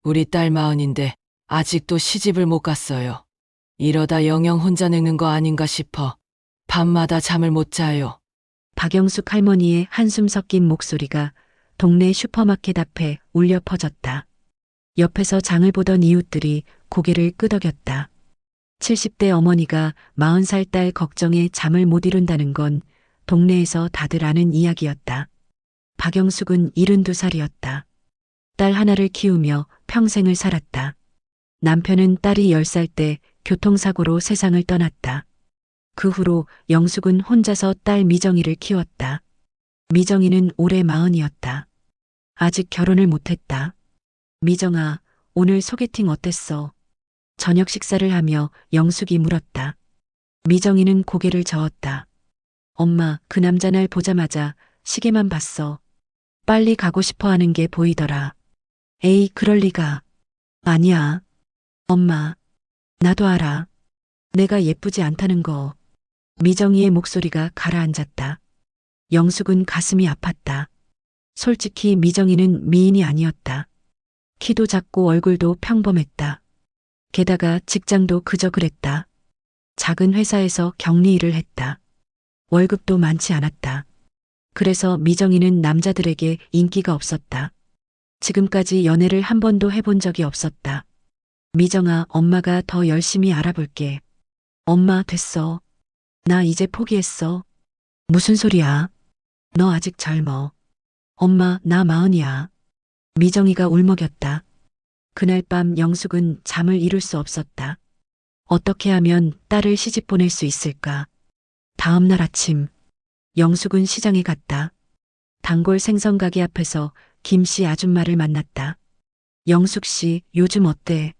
우리 딸 마흔인데 아직도 시집을 못 갔어요. 이러다 영영 혼자 늙는 거 아닌가 싶어 밤마다 잠을 못 자요. 박영숙 할머니의 한숨 섞인 목소리가 동네 슈퍼마켓 앞에 울려 퍼졌다. 옆에서 장을 보던 이웃들이 고개를 끄덕였다. 70대 어머니가 40살 딸 걱정에 잠을 못 이룬다는 건 동네에서 다들 아는 이야기였다. 박영숙은 72살이었다. 딸 하나를 키우며 평생을 살았다. 남편은 딸이 10살 때 교통사고로 세상을 떠났다. 그 후로 영숙은 혼자서 딸 미정이를 키웠다. 미정이는 올해 40이었다. 아직 결혼을 못했다. 미정아, 오늘 소개팅 어땠어? 저녁 식사를 하며 영숙이 물었다. 미정이는 고개를 저었다. 엄마, 그 남자 날 보자마자 시계만 봤어. 빨리 가고 싶어 하는 게 보이더라. 에이, 그럴 리가. 아니야. 엄마, 나도 알아. 내가 예쁘지 않다는 거. 미정이의 목소리가 가라앉았다. 영숙은 가슴이 아팠다. 솔직히 미정이는 미인이 아니었다. 키도 작고 얼굴도 평범했다. 게다가 직장도 그저 그랬다. 작은 회사에서 격리 일을 했다. 월급도 많지 않았다. 그래서 미정이는 남자들에게 인기가 없었다. 지금까지 연애를 한 번도 해본 적이 없었다. 미정아, 엄마가 더 열심히 알아볼게. 엄마, 됐어. 나 이제 포기했어. 무슨 소리야? 너 아직 젊어. 엄마, 나 40이야. 미정이가 울먹였다. 그날 밤 영숙은 잠을 이룰 수 없었다. 어떻게 하면 딸을 시집 보낼 수 있을까? 다음 날 아침, 영숙은 시장에 갔다. 단골 생선 가게 앞에서 김씨 아줌마를 만났다. 영숙 씨, 요즘 어때?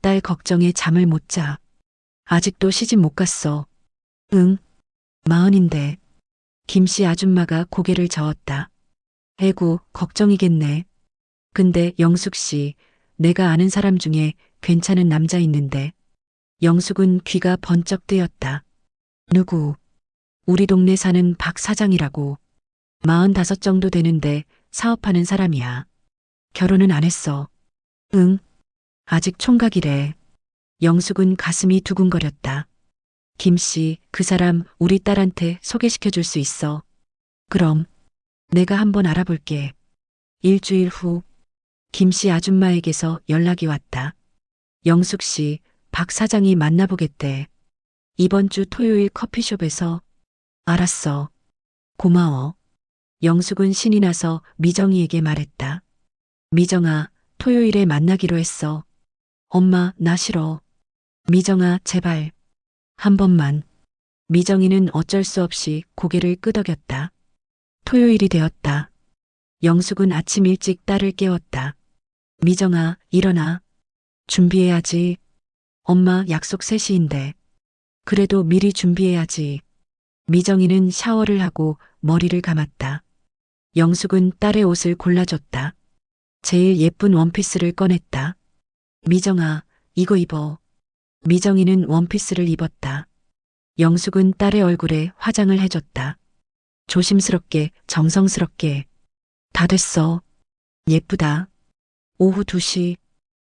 딸 걱정에 잠을 못 자. 아직도 시집 못 갔어. 응, 40인데. 김씨 아줌마가 고개를 저었다. 에구, 걱정이겠네. 근데 영숙 씨, 내가 아는 사람 중에 괜찮은 남자 있는데. 영숙은 귀가 번쩍 뜨였다. 누구? 우리 동네 사는 박 사장이라고. 45 정도 되는데 사업하는 사람이야. 결혼은 안 했어. 응, 아직 총각이래. 영숙은 가슴이 두근거렸다. 김씨, 그 사람 우리 딸한테 소개시켜 줄 수 있어. 그럼 내가 한번 알아볼게. 일주일 후 김씨 아줌마에게서 연락이 왔다. 영숙 씨, 박 사장이 만나보겠대. 이번 주 토요일 커피숍에서. 알았어. 고마워. 영숙은 신이 나서 미정이에게 말했다. 미정아, 토요일에 만나기로 했어. 엄마, 나 싫어. 미정아, 제발. 한 번만. 미정이는 어쩔 수 없이 고개를 끄덕였다. 토요일이 되었다. 영숙은 아침 일찍 딸을 깨웠다. 미정아, 일어나. 준비해야지. 엄마, 약속 3시인데. 그래도 미리 준비해야지. 미정이는 샤워를 하고 머리를 감았다. 영숙은 딸의 옷을 골라줬다. 제일 예쁜 원피스를 꺼냈다. 미정아, 이거 입어. 미정이는 원피스를 입었다. 영숙은 딸의 얼굴에 화장을 해줬다. 조심스럽게, 정성스럽게. 다 됐어. 예쁘다. 오후 2시.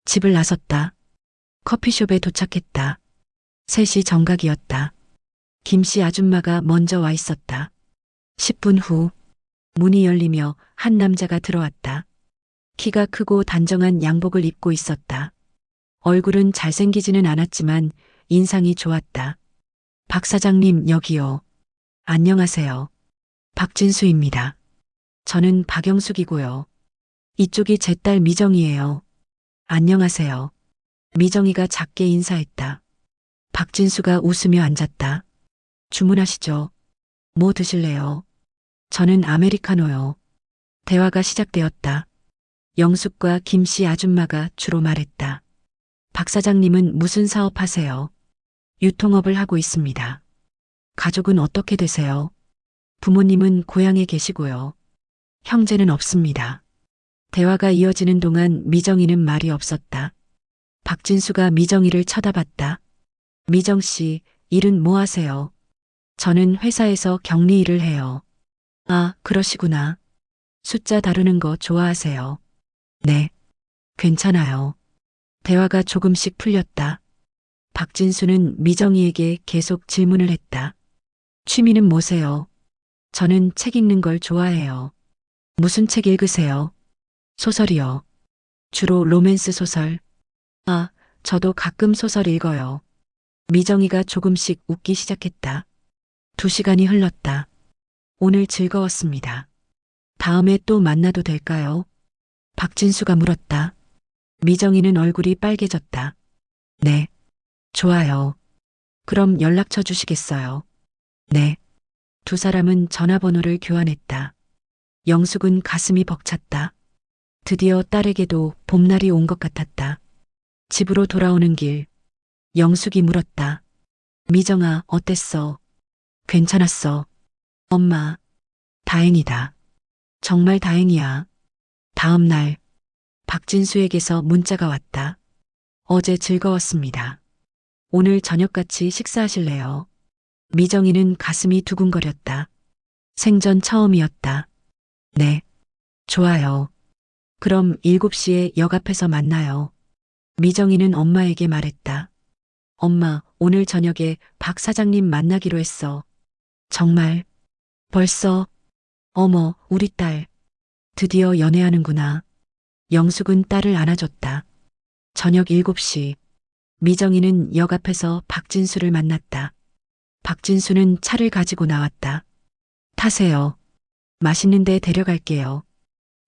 집을 나섰다. 커피숍에 도착했다. 3시 정각이었다. 김씨 아줌마가 먼저 와 있었다. 10분 후 문이 열리며 한 남자가 들어왔다. 키가 크고 단정한 양복을 입고 있었다. 얼굴은 잘생기지는 않았지만 인상이 좋았다. 박 사장님, 여기요. 안녕하세요. 박진수입니다. 저는 박영숙이고요. 이쪽이 제 딸 미정이에요. 안녕하세요. 미정이가 작게 인사했다. 박진수가 웃으며 앉았다. 주문하시죠. 뭐 드실래요? 저는 아메리카노요. 대화가 시작되었다. 영숙과 김씨 아줌마가 주로 말했다. 박 사장님은 무슨 사업 하세요? 유통업을 하고 있습니다. 가족은 어떻게 되세요? 부모님은 고향에 계시고요. 형제는 없습니다. 대화가 이어지는 동안 미정이는 말이 없었다. 박진수가 미정이를 쳐다봤다. 미정 씨, 일은 뭐 하세요? 저는 회사에서 격리 일을 해요. 아, 그러시구나. 숫자 다루는 거 좋아하세요. 네. 괜찮아요. 대화가 조금씩 풀렸다. 박진수는 미정이에게 계속 질문을 했다. 취미는 뭐세요? 저는 책 읽는 걸 좋아해요. 무슨 책 읽으세요? 소설이요. 주로 로맨스 소설. 아, 저도 가끔 소설 읽어요. 미정이가 조금씩 웃기 시작했다. 2시간이 흘렀다. 오늘 즐거웠습니다. 다음에 또 만나도 될까요? 박진수가 물었다. 미정이는 얼굴이 빨개졌다. 네. 좋아요. 그럼 연락처 주시겠어요? 네. 두 사람은 전화번호를 교환했다. 영숙은 가슴이 벅찼다. 드디어 딸에게도 봄날이 온 것 같았다. 집으로 돌아오는 길, 영숙이 물었다. 미정아, 어땠어? 괜찮았어. 엄마, 다행이다. 정말 다행이야. 다음 날, 박진수에게서 문자가 왔다. 어제 즐거웠습니다. 오늘 저녁 같이 식사하실래요? 미정이는 가슴이 두근거렸다. 생전 처음이었다. 네, 좋아요. 그럼 7시에 역 앞에서 만나요. 미정이는 엄마에게 말했다. 엄마, 오늘 저녁에 박 사장님 만나기로 했어. 정말? 벌써? 어머, 우리 딸. 드디어 연애하는구나. 영숙은 딸을 안아줬다. 저녁 7시. 미정이는 역 앞에서 박진수를 만났다. 박진수는 차를 가지고 나왔다. 타세요. 맛있는 데 데려갈게요.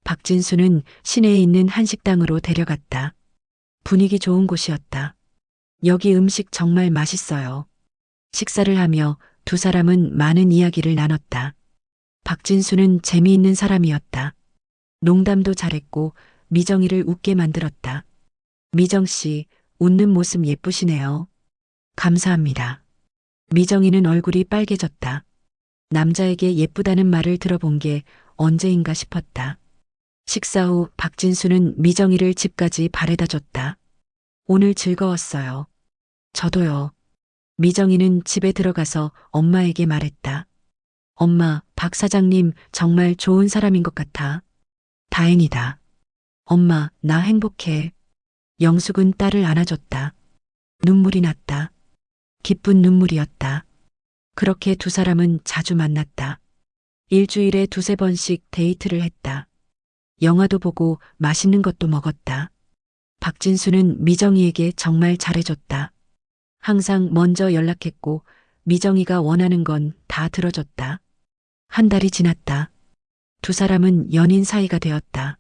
박진수는 시내에 있는 한식당으로 데려갔다. 분위기 좋은 곳이었다. 여기 음식 정말 맛있어요. 식사를 하며 두 사람은 많은 이야기를 나눴다. 박진수는 재미있는 사람이었다. 농담도 잘했고 미정이를 웃게 만들었다. 미정 씨, 웃는 모습 예쁘시네요. 감사합니다. 미정이는 얼굴이 빨개졌다. 남자에게 예쁘다는 말을 들어본 게 언제인가 싶었다. 식사 후 박진수는 미정이를 집까지 바래다 줬다. 오늘 즐거웠어요. 저도요. 미정이는 집에 들어가서 엄마에게 말했다. 엄마, 박 사장님 정말 좋은 사람인 것 같아. 다행이다. 엄마, 나 행복해. 영숙은 딸을 안아줬다. 눈물이 났다. 기쁜 눈물이었다. 그렇게 두 사람은 자주 만났다. 일주일에 2~3번씩 데이트를 했다. 영화도 보고 맛있는 것도 먹었다. 박진수는 미정이에게 정말 잘해줬다. 항상 먼저 연락했고 미정이가 원하는 건 다 들어줬다. 한 달이 지났다. 두 사람은 연인 사이가 되었다.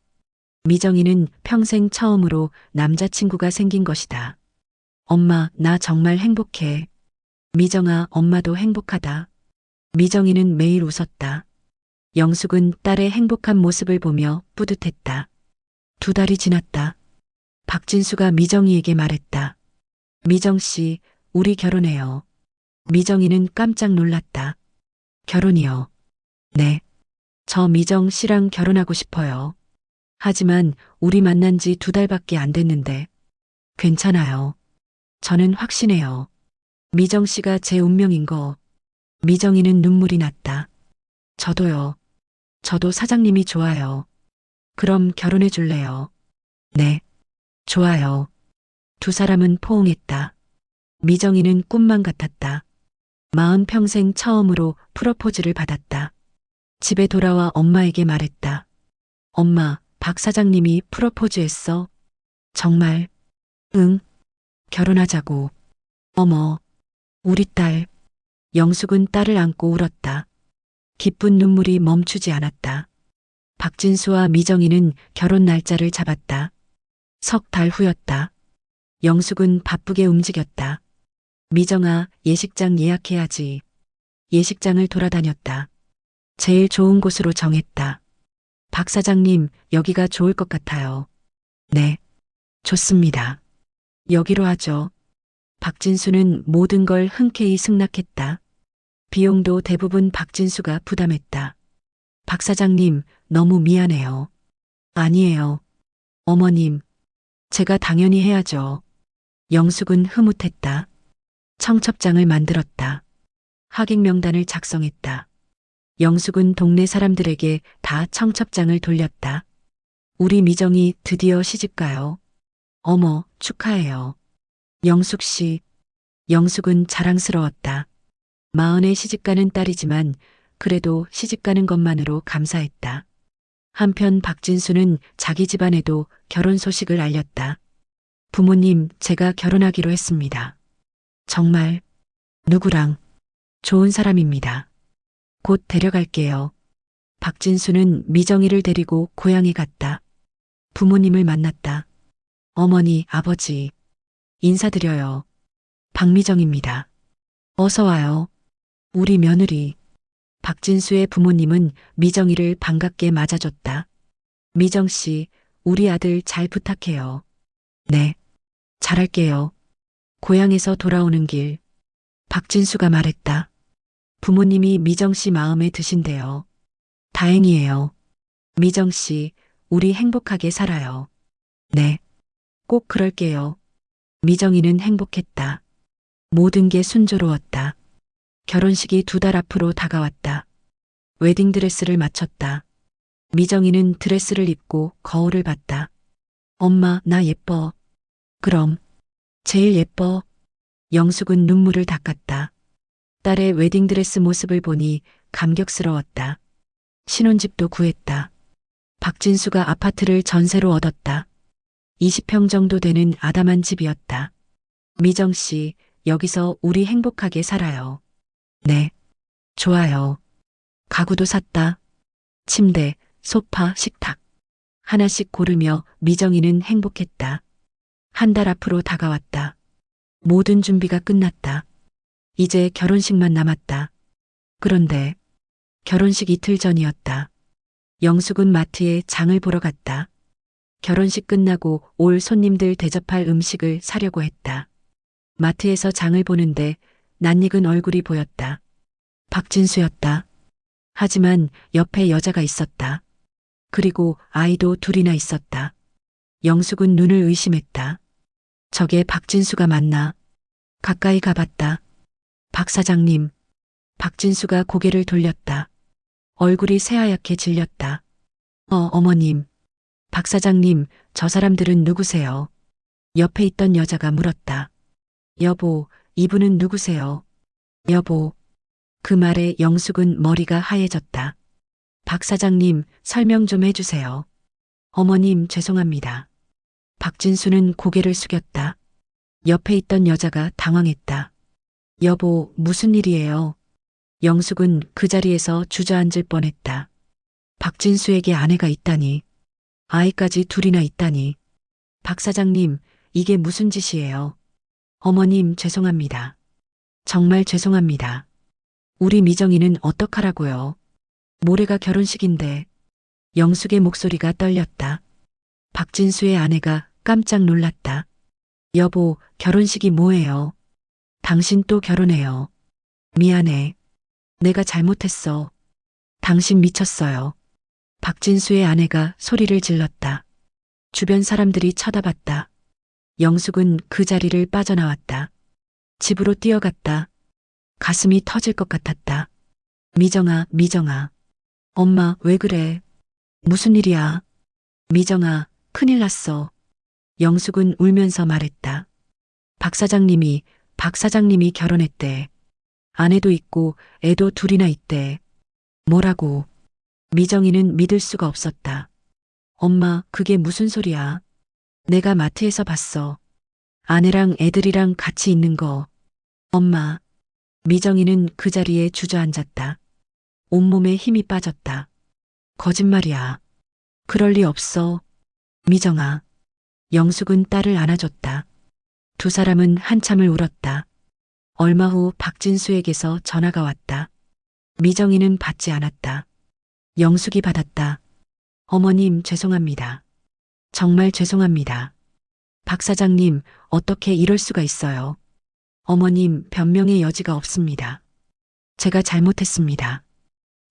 미정이는 평생 처음으로 남자친구가 생긴 것이다. 엄마, 나 정말 행복해. 미정아, 엄마도 행복하다. 미정이는 매일 웃었다. 영숙은 딸의 행복한 모습을 보며 뿌듯했다. 2달이 지났다. 박진수가 미정이에게 말했다. 미정 씨, 우리 결혼해요. 미정이는 깜짝 놀랐다. 결혼이요? 네. 저 미정 씨랑 결혼하고 싶어요. 하지만 우리 만난 지 2달밖에 안 됐는데. 괜찮아요. 저는 확신해요. 미정 씨가 제 운명인 거. 미정이는 눈물이 났다. 저도요. 저도 사장님이 좋아요. 그럼 결혼해 줄래요? 네. 좋아요. 두 사람은 포옹했다. 미정이는 꿈만 같았다. 40평생 처음으로 프로포즈를 받았다. 집에 돌아와 엄마에게 말했다. 엄마, 박 사장님이 프로포즈했어? 정말? 응. 결혼하자고. 어머, 우리 딸. 영숙은 딸을 안고 울었다. 기쁜 눈물이 멈추지 않았다. 박진수와 미정이는 결혼 날짜를 잡았다. 3달 후였다. 영숙은 바쁘게 움직였다. 미정아, 예식장 예약해야지. 예식장을 돌아다녔다. 제일 좋은 곳으로 정했다. 박 사장님, 여기가 좋을 것 같아요. 네. 좋습니다. 여기로 하죠. 박진수는 모든 걸 흔쾌히 승낙했다. 비용도 대부분 박진수가 부담했다. 박 사장님, 너무 미안해요. 아니에요. 어머님, 제가 당연히 해야죠. 영숙은 흐뭇했다. 청첩장을 만들었다. 하객 명단을 작성했다. 영숙은 동네 사람들에게 다 청첩장을 돌렸다. 우리 미정이 드디어 시집가요. 어머, 축하해요. 영숙 씨. 영숙은 자랑스러웠다. 마흔에 시집가는 딸이지만 그래도 시집가는 것만으로 감사했다. 한편 박진수는 자기 집안에도 결혼 소식을 알렸다. 부모님, 제가 결혼하기로 했습니다. 정말 누구랑? 좋은 사람입니다. 곧 데려갈게요. 박진수는 미정이를 데리고 고향에 갔다. 부모님을 만났다. 어머니, 아버지. 인사드려요. 박미정입니다. 어서 와요. 우리 며느리. 박진수의 부모님은 미정이를 반갑게 맞아줬다. 미정 씨, 우리 아들 잘 부탁해요. 네. 잘할게요. 고향에서 돌아오는 길. 박진수가 말했다. 부모님이 미정 씨 마음에 드신대요. 다행이에요. 미정 씨, 우리 행복하게 살아요. 네. 꼭 그럴게요. 미정이는 행복했다. 모든 게 순조로웠다. 결혼식이 2달 앞으로 다가왔다. 웨딩드레스를 마쳤다. 미정이는 드레스를 입고 거울을 봤다. 엄마, 나 예뻐. 그럼. 제일 예뻐. 영숙은 눈물을 닦았다. 딸의 웨딩드레스 모습을 보니 감격스러웠다. 신혼집도 구했다. 박진수가 아파트를 전세로 얻었다. 20평 정도 되는 아담한 집이었다. 미정 씨, 여기서 우리 행복하게 살아요. 네. 좋아요. 가구도 샀다. 침대, 소파, 식탁. 하나씩 고르며 미정이는 행복했다. 1달 앞으로 다가왔다. 모든 준비가 끝났다. 이제 결혼식만 남았다. 그런데 결혼식 이틀 전이었다. 영숙은 마트에 장을 보러 갔다. 결혼식 끝나고 올 손님들 대접할 음식을 사려고 했다. 마트에서 장을 보는데 낯익은 얼굴이 보였다. 박진수였다. 하지만 옆에 여자가 있었다. 그리고 아이도 둘이나 있었다. 영숙은 눈을 의심했다. 저게 박진수가 맞나? 가까이 가봤다. 박 사장님. 박진수가 고개를 돌렸다. 얼굴이 새하얗게 질렸다. 어머님. 박 사장님, 저 사람들은 누구세요? 옆에 있던 여자가 물었다. 여보, 이분은 누구세요? 여보. 그 말에 영숙은 머리가 하얘졌다. 박 사장님, 설명 좀 해주세요. 어머님, 죄송합니다. 박진수는 고개를 숙였다. 옆에 있던 여자가 당황했다. 여보, 무슨 일이에요? 영숙은 그 자리에서 주저앉을 뻔했다. 박진수에게 아내가 있다니. 아이까지 둘이나 있다니. 박 사장님, 이게 무슨 짓이에요? 어머님, 죄송합니다. 정말 죄송합니다. 우리 미정이는 어떡하라고요? 모레가 결혼식인데. 영숙의 목소리가 떨렸다. 박진수의 아내가 깜짝 놀랐다. 여보, 결혼식이 뭐예요? 당신 또 결혼해요. 미안해. 내가 잘못했어. 당신 미쳤어요. 박진수의 아내가 소리를 질렀다. 주변 사람들이 쳐다봤다. 영숙은 그 자리를 빠져나왔다. 집으로 뛰어갔다. 가슴이 터질 것 같았다. 미정아, 미정아. 엄마, 왜 그래? 무슨 일이야? 미정아, 큰일 났어. 영숙은 울면서 말했다. 박 사장님이 결혼했대. 아내도 있고 애도 둘이나 있대. 뭐라고? 미정이는 믿을 수가 없었다. 엄마, 그게 무슨 소리야? 내가 마트에서 봤어. 아내랑 애들이랑 같이 있는 거. 엄마. 미정이는 그 자리에 주저앉았다. 온몸에 힘이 빠졌다. 거짓말이야. 그럴 리 없어. 미정아. 영숙은 딸을 안아줬다. 두 사람은 한참을 울었다. 얼마 후 박진수에게서 전화가 왔다. 미정이는 받지 않았다. 영숙이 받았다. 어머님, 죄송합니다. 정말 죄송합니다. 박 사장님, 어떻게 이럴 수가 있어요? 어머님, 변명의 여지가 없습니다. 제가 잘못했습니다.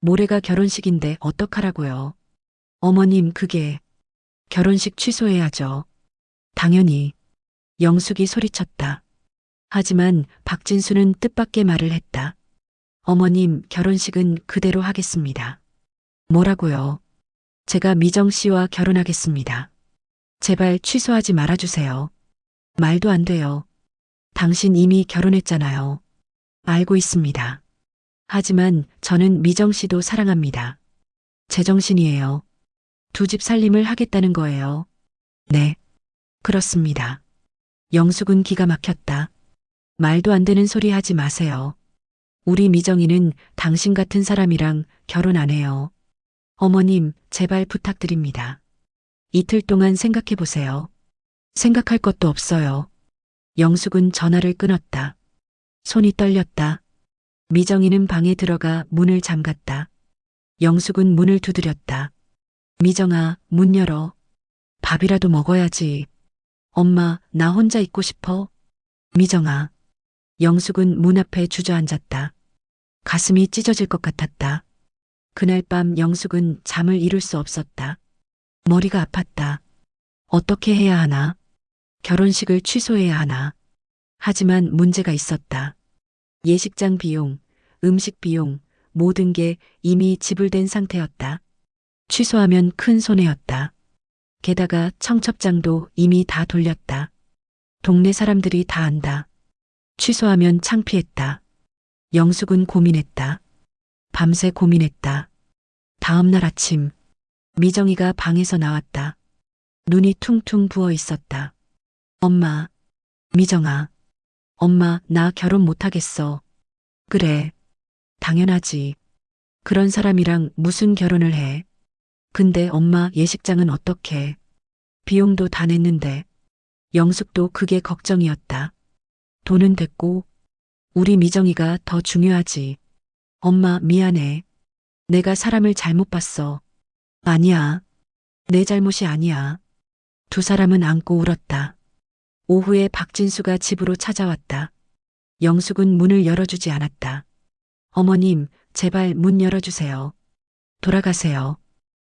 모레가 결혼식인데 어떡하라고요? 어머님, 그게 결혼식 취소해야죠. 당연히. 영숙이 소리쳤다. 하지만 박진수는 뜻밖의 말을 했다. 어머님, 결혼식은 그대로 하겠습니다. 뭐라고요? 제가 미정 씨와 결혼하겠습니다. 제발 취소하지 말아주세요. 말도 안 돼요. 당신 이미 결혼했잖아요. 알고 있습니다. 하지만 저는 미정 씨도 사랑합니다. 제정신이에요. 두 집 살림을 하겠다는 거예요. 네, 그렇습니다. 영숙은 기가 막혔다. 말도 안 되는 소리 하지 마세요. 우리 미정이는 당신 같은 사람이랑 결혼 안 해요. 어머님, 제발 부탁드립니다. 이틀 동안 생각해 보세요. 생각할 것도 없어요. 영숙은 전화를 끊었다. 손이 떨렸다. 미정이는 방에 들어가 문을 잠갔다. 영숙은 문을 두드렸다. 미정아, 문 열어. 밥이라도 먹어야지. 엄마, 나 혼자 있고 싶어. 미정아. 영숙은 문 앞에 주저앉았다. 가슴이 찢어질 것 같았다. 그날 밤 영숙은 잠을 이룰 수 없었다. 머리가 아팠다. 어떻게 해야 하나? 결혼식을 취소해야 하나? 하지만 문제가 있었다. 예식장 비용, 음식 비용, 모든 게 이미 지불된 상태였다. 취소하면 큰 손해였다. 게다가 청첩장도 이미 다 돌렸다. 동네 사람들이 다 안다. 취소하면 창피했다. 영숙은 고민했다. 밤새 고민했다. 다음 날 아침, 미정이가 방에서 나왔다. 눈이 퉁퉁 부어 있었다. 엄마, 미정아, 엄마, 나 결혼 못하겠어. 그래, 당연하지. 그런 사람이랑 무슨 결혼을 해. 근데 엄마 예식장은 어떡해. 비용도 다 냈는데. 영숙도 그게 걱정이었다. 돈은 됐고, 우리 미정이가 더 중요하지. 엄마, 미안해. 내가 사람을 잘못 봤어. 아니야. 내 잘못이 아니야. 두 사람은 안고 울었다. 오후에 박진수가 집으로 찾아왔다. 영숙은 문을 열어주지 않았다. 어머님, 제발 문 열어주세요. 돌아가세요.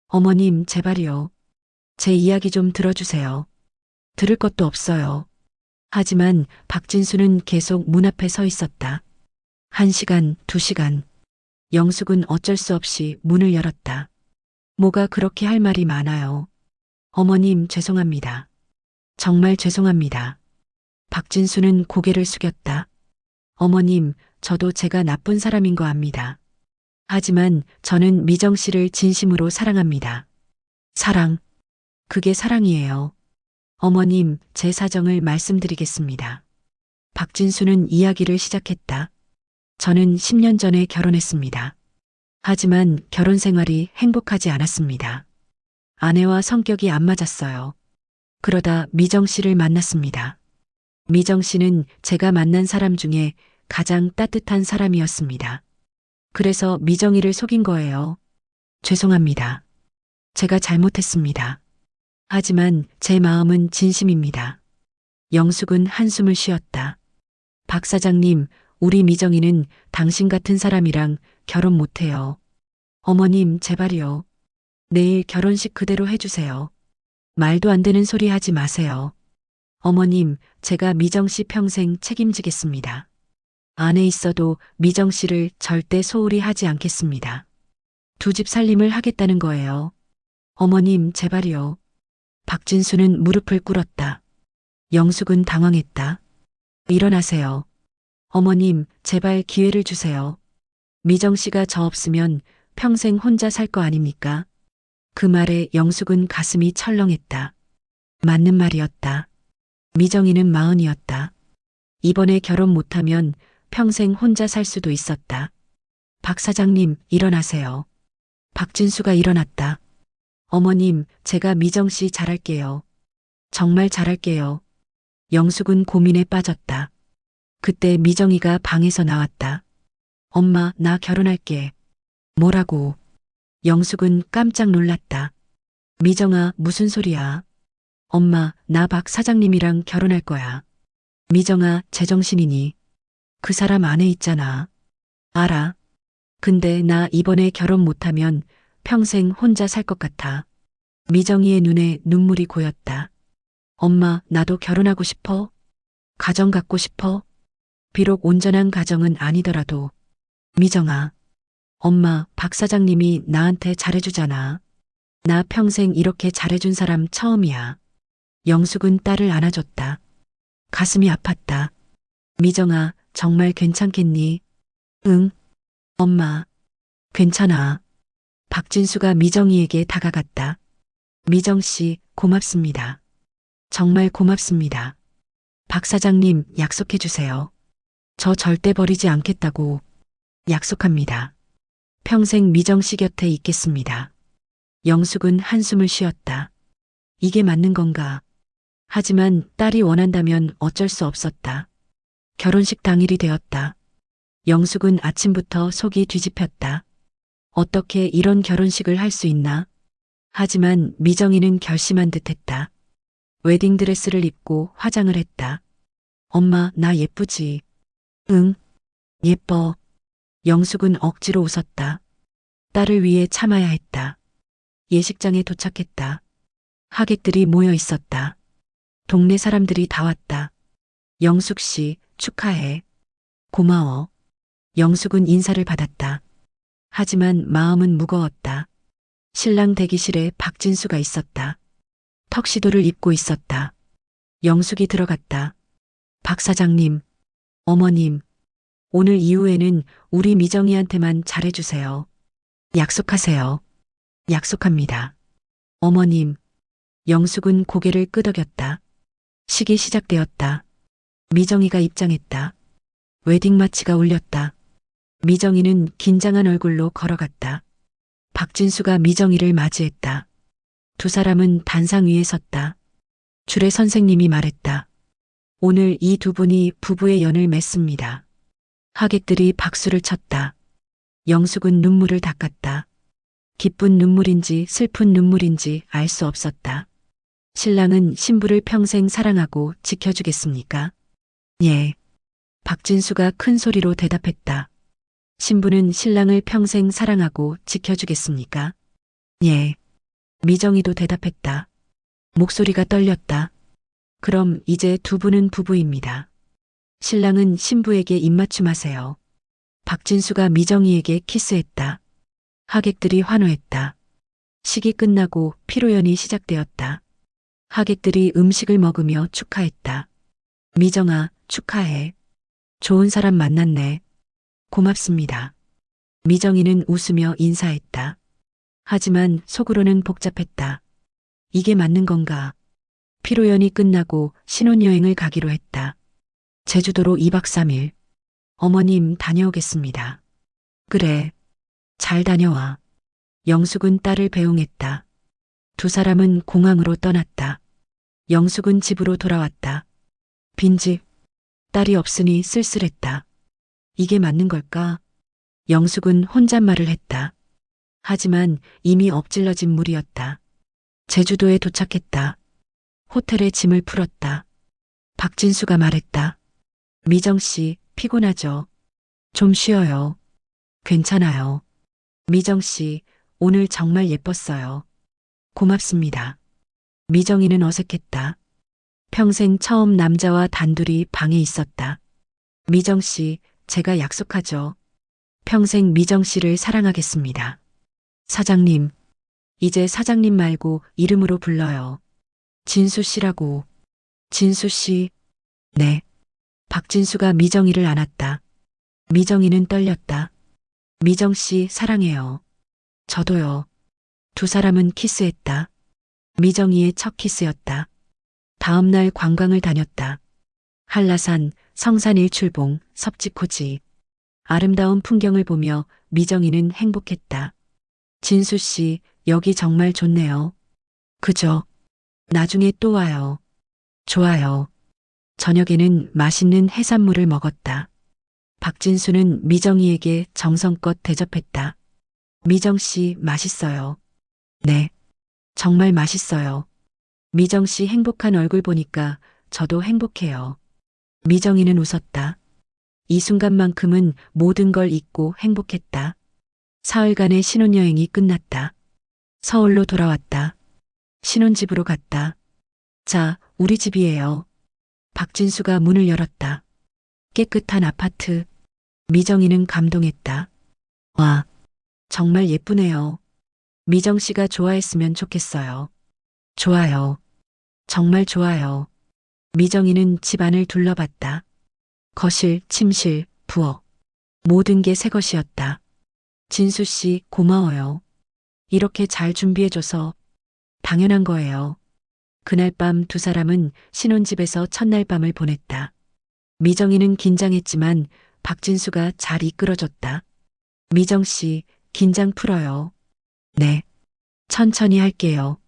어머님, 제발이요. 제 이야기 좀 들어주세요. 들을 것도 없어요. 하지만 박진수는 계속 문 앞에 서 있었다. 1시간, 2시간. 영숙은 어쩔 수 없이 문을 열었다. 뭐가 그렇게 할 말이 많아요. 어머님, 죄송합니다. 정말 죄송합니다. 박진수는 고개를 숙였다. 어머님, 저도 제가 나쁜 사람인 거 압니다. 하지만 저는 미정 씨를 진심으로 사랑합니다. 사랑. 그게 사랑이에요. 어머님, 제 사정을 말씀드리겠습니다. 박진수는 이야기를 시작했다. 저는 10년 전에 결혼했습니다. 하지만 결혼 생활이 행복하지 않았습니다. 아내와 성격이 안 맞았어요. 그러다 미정 씨를 만났습니다. 미정 씨는 제가 만난 사람 중에 가장 따뜻한 사람이었습니다. 그래서 미정이를 속인 거예요. 죄송합니다. 제가 잘못했습니다. 하지만 제 마음은 진심입니다. 영숙은 한숨을 쉬었다. 박 사장님, 우리 미정이는 당신 같은 사람이랑 결혼 못해요. 어머님, 제발이요. 내일 결혼식 그대로 해주세요. 말도 안 되는 소리 하지 마세요. 어머님, 제가 미정 씨 평생 책임지겠습니다. 안에 있어도 미정 씨를 절대 소홀히 하지 않겠습니다. 두 집 살림을 하겠다는 거예요. 어머님, 제발이요. 박진수는 무릎을 꿇었다. 영숙은 당황했다. 일어나세요. 어머님, 제발 기회를 주세요. 미정 씨가 저 없으면 평생 혼자 살 거 아닙니까? 그 말에 영숙은 가슴이 철렁했다. 맞는 말이었다. 미정이는 40이었다. 이번에 결혼 못하면 평생 혼자 살 수도 있었다. 박 사장님, 일어나세요. 박진수가 일어났다. 어머님, 제가 미정 씨 잘할게요. 정말 잘할게요. 영숙은 고민에 빠졌다. 그때 미정이가 방에서 나왔다. 엄마, 나 결혼할게. 뭐라고? 영숙은 깜짝 놀랐다. 미정아, 무슨 소리야? 엄마, 나 박 사장님이랑 결혼할 거야. 미정아, 제정신이니? 그 사람 안에 있잖아. 알아. 근데 나 이번에 결혼 못하면 평생 혼자 살 것 같아. 미정이의 눈에 눈물이 고였다. 엄마, 나도 결혼하고 싶어. 가정 갖고 싶어. 비록 온전한 가정은 아니더라도. 미정아. 엄마, 박 사장님이 나한테 잘해주잖아. 나 평생 이렇게 잘해준 사람 처음이야. 영숙은 딸을 안아줬다. 가슴이 아팠다. 미정아, 정말 괜찮겠니? 응, 엄마, 괜찮아. 박진수가 미정이에게 다가갔다. 미정 씨, 고맙습니다. 정말 고맙습니다. 박 사장님, 약속해 주세요. 저 절대 버리지 않겠다고 약속합니다. 평생 미정 씨 곁에 있겠습니다. 영숙은 한숨을 쉬었다. 이게 맞는 건가? 하지만 딸이 원한다면 어쩔 수 없었다. 결혼식 당일이 되었다. 영숙은 아침부터 속이 뒤집혔다. 어떻게 이런 결혼식을 할 수 있나? 하지만 미정이는 결심한 듯 했다. 웨딩드레스를 입고 화장을 했다. 엄마, 나 예쁘지? 응, 예뻐. 영숙은 억지로 웃었다. 딸을 위해 참아야 했다. 예식장에 도착했다. 하객들이 모여 있었다. 동네 사람들이 다 왔다. 영숙 씨, 축하해. 고마워. 영숙은 인사를 받았다. 하지만 마음은 무거웠다. 신랑 대기실에 박진수가 있었다. 턱시도를 입고 있었다. 영숙이 들어갔다. 박 사장님, 어머님, 오늘 이후에는 우리 미정이한테만 잘해주세요. 약속하세요. 약속합니다. 어머님, 영숙은 고개를 끄덕였다. 식이 시작되었다. 미정이가 입장했다. 웨딩 마치가 울렸다. 미정이는 긴장한 얼굴로 걸어갔다. 박진수가 미정이를 맞이했다. 두 사람은 단상 위에 섰다. 줄의 선생님이 말했다. 오늘 이 두 분이 부부의 연을 맺습니다. 하객들이 박수를 쳤다. 영숙은 눈물을 닦았다. 기쁜 눈물인지 슬픈 눈물인지 알 수 없었다. 신랑은 신부를 평생 사랑하고 지켜주겠습니까? 예. 박진수가 큰 소리로 대답했다. 신부는 신랑을 평생 사랑하고 지켜주겠습니까? 예. 미정이도 대답했다. 목소리가 떨렸다. 그럼 이제 두 분은 부부입니다. 신랑은 신부에게 입맞춤하세요. 박진수가 미정이에게 키스했다. 하객들이 환호했다. 식이 끝나고 피로연이 시작되었다. 하객들이 음식을 먹으며 축하했다. 미정아, 축하해. 좋은 사람 만났네. 고맙습니다. 미정이는 웃으며 인사했다. 하지만 속으로는 복잡했다. 이게 맞는 건가? 피로연이 끝나고 신혼여행을 가기로 했다. 제주도로 2박 3일. 어머님 다녀오겠습니다. 그래. 잘 다녀와. 영숙은 딸을 배웅했다. 두 사람은 공항으로 떠났다. 영숙은 집으로 돌아왔다. 빈집. 딸이 없으니 쓸쓸했다. 이게 맞는 걸까? 영숙은 혼잣말을 했다. 하지만 이미 엎질러진 물이었다. 제주도에 도착했다. 호텔에 짐을 풀었다. 박진수가 말했다. 미정 씨, 피곤하죠? 좀 쉬어요. 괜찮아요. 미정 씨, 오늘 정말 예뻤어요. 고맙습니다. 미정이는 어색했다. 평생 처음 남자와 단둘이 방에 있었다. 미정 씨, 제가 약속하죠. 평생 미정 씨를 사랑하겠습니다. 사장님, 이제 사장님 말고 이름으로 불러요. 진수 씨라고. 진수 씨. 네. 박진수가 미정이를 안았다. 미정이는 떨렸다. 미정 씨 사랑해요. 저도요. 두 사람은 키스했다. 미정이의 첫 키스였다. 다음 날 관광을 다녔다. 한라산, 성산 일출봉, 섭지코지. 아름다운 풍경을 보며 미정이는 행복했다. 진수 씨, 여기 정말 좋네요. 그죠? 나중에 또 와요. 좋아요. 저녁에는 맛있는 해산물을 먹었다. 박진수는 미정이에게 정성껏 대접했다. 미정 씨, 맛있어요. 네. 정말 맛있어요. 미정 씨 행복한 얼굴 보니까 저도 행복해요. 미정이는 웃었다. 이 순간만큼은 모든 걸 잊고 행복했다. 사흘간의 신혼여행이 끝났다. 서울로 돌아왔다. 신혼집으로 갔다. 자, 우리 집이에요. 박진수가 문을 열었다. 깨끗한 아파트. 미정이는 감동했다. 와, 정말 예쁘네요. 미정 씨가 좋아했으면 좋겠어요. 좋아요. 정말 좋아요. 미정이는 집안을 둘러봤다. 거실, 침실, 부엌. 모든 게 새 것이었다. 진수 씨, 고마워요. 이렇게 잘 준비해줘서 당연한 거예요. 그날 밤 두 사람은 신혼집에서 첫날 밤을 보냈다. 미정이는 긴장했지만 박진수가 잘 이끌어줬다. 미정 씨, 긴장 풀어요. 네. 천천히 할게요.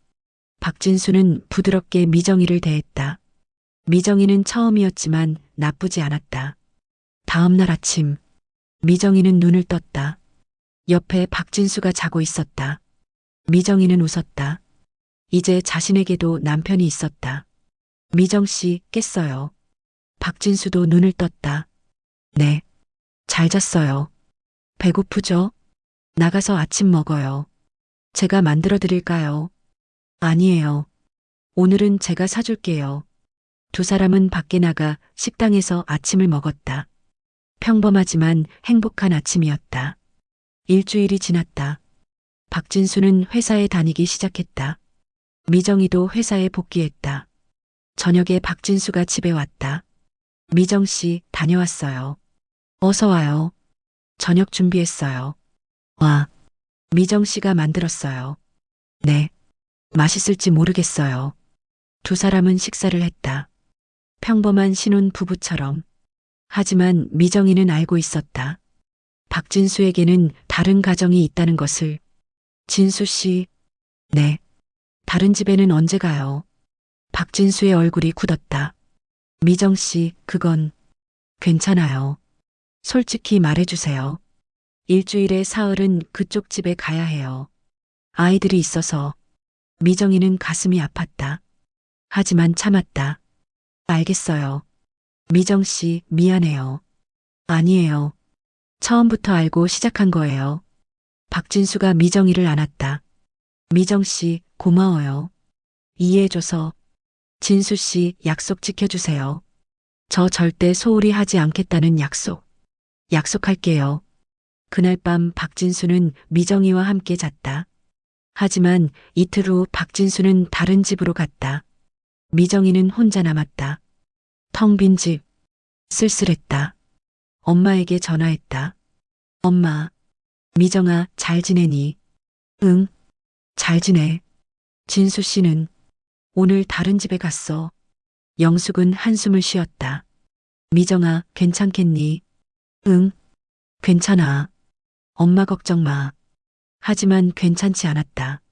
박진수는 부드럽게 미정이를 대했다. 미정이는 처음이었지만 나쁘지 않았다. 다음 날 아침, 미정이는 눈을 떴다. 옆에 박진수가 자고 있었다. 미정이는 웃었다. 이제 자신에게도 남편이 있었다. 미정 씨, 깼어요. 박진수도 눈을 떴다. 네. 잘 잤어요. 배고프죠? 나가서 아침 먹어요. 제가 만들어 드릴까요? 아니에요. 오늘은 제가 사줄게요. 두 사람은 밖에 나가 식당에서 아침을 먹었다. 평범하지만 행복한 아침이었다. 일주일이 지났다. 박진수는 회사에 다니기 시작했다. 미정이도 회사에 복귀했다. 저녁에 박진수가 집에 왔다. 미정 씨, 다녀왔어요. 어서 와요. 저녁 준비했어요. 와, 미정 씨가 만들었어요. 네. 맛있을지 모르겠어요. 두 사람은 식사를 했다. 평범한 신혼 부부처럼. 하지만 미정이는 알고 있었다. 박진수에게는 다른 가정이 있다는 것을. 진수 씨, 네. 다른 집에는 언제 가요? 박진수의 얼굴이 굳었다. 미정 씨, 그건 괜찮아요. 솔직히 말해주세요. 일주일에 사흘은 그쪽 집에 가야 해요. 아이들이 있어서. 미정이는 가슴이 아팠다. 하지만 참았다. 알겠어요. 미정 씨, 미안해요. 아니에요. 처음부터 알고 시작한 거예요. 박진수가 미정이를 안았다. 미정 씨, 고마워요. 이해해줘서. 진수 씨, 약속 지켜주세요. 저 절대 소홀히 하지 않겠다는 약속. 약속할게요. 그날 밤 박진수는 미정이와 함께 잤다. 하지만 이틀 후 박진수는 다른 집으로 갔다. 미정이는 혼자 남았다. 텅 빈 집. 쓸쓸했다. 엄마에게 전화했다. 엄마, 미정아, 잘 지내니? 응, 잘 지내. 진수 씨는 오늘 다른 집에 갔어. 영숙은 한숨을 쉬었다. 미정아, 괜찮겠니? 응, 괜찮아. 엄마 걱정 마. 하지만 괜찮지 않았다.